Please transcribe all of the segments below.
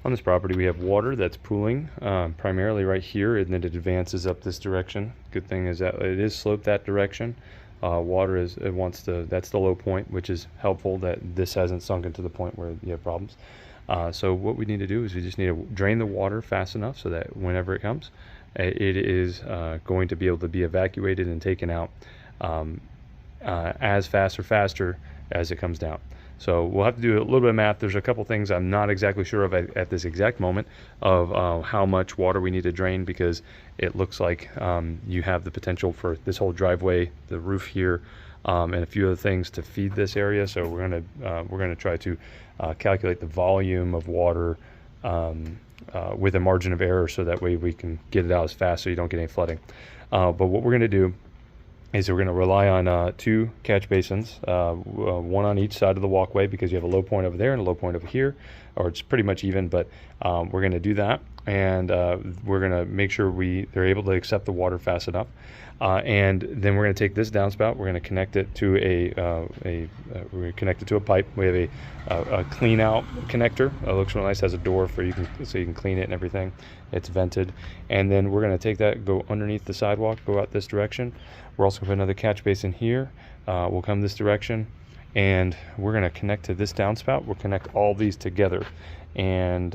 On this property, we have water that's pooling primarily right here, and then it advances up this direction. Good thing is that it is sloped that direction. Water is, that's the low point, which is helpful that this hasn't sunk into the point where you have problems. So what we need to do is we just need to drain the water fast enough so that whenever it comes, it is going to be able to be evacuated and taken out as fast or faster as it comes down. So we'll have to do a little bit of math. There's a couple things I'm not exactly sure of at this exact moment of how much water we need to drain, because it looks like you have the potential for this whole driveway, the roof here, and a few other things to feed this area. So we're gonna try to calculate the volume of water with a margin of error, so that way we can get it out as fast so you don't get any flooding. But what we're gonna do is we're going to rely on 2 catch basins, one on each side of the walkway, because you have a low point over there and a low point over here, or it's pretty much even, but we're going to do that, and we're going to make sure they're able to accept the water fast enough, and then we're going to take this downspout, we're going to connect it to a pipe. We have a clean out connector. It looks real nice, has a door so you can clean it and everything. It's vented, and then we're going to take that, go underneath the sidewalk, go out this direction. We're also going to put another catch basin here. We'll come this direction, and we're going to connect to this downspout. We'll connect all these together, and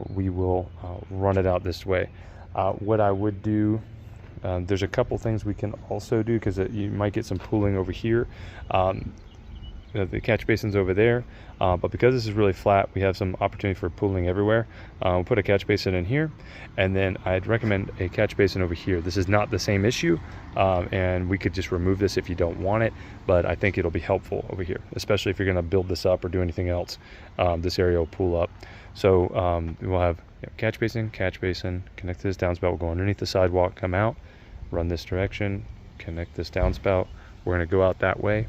we will run it out this way. What I would do, there's a couple things we can also do, because you might get some pooling over here. The catch basin's over there, but because this is really flat, we have some opportunity for pooling everywhere. We'll put a catch basin in here, and then I'd recommend a catch basin over here. This is not the same issue, and we could just remove this if you don't want it, but I think it'll be helpful over here, especially if you're going to build this up or do anything else. This area will pool up. So we'll have catch basin, connect to this downspout. We'll go underneath the sidewalk, come out, run this direction, connect this downspout. We're going to go out that way.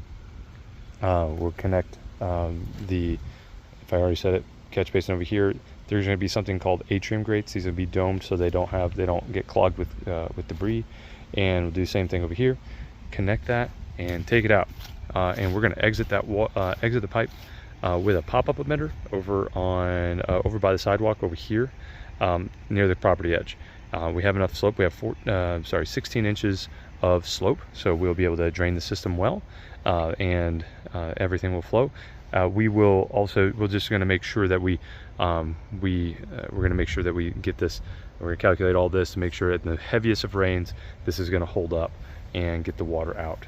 We'll connect if I already said it, catch basin over here. There's going to be something called Atrium grates. These will be domed so they don't get clogged with debris. And we'll do the same thing over here. Connect that and take it out. And we're going to exit the pipe with a pop-up emitter over by the sidewalk over here, near the property edge. We have enough slope. We have 16 inches of slope, so we'll be able to drain the system well, and everything will flow. We're just going to make sure that we're going to make sure that we get this. We're going to calculate all this to make sure at the heaviest of rains, this is going to hold up and get the water out.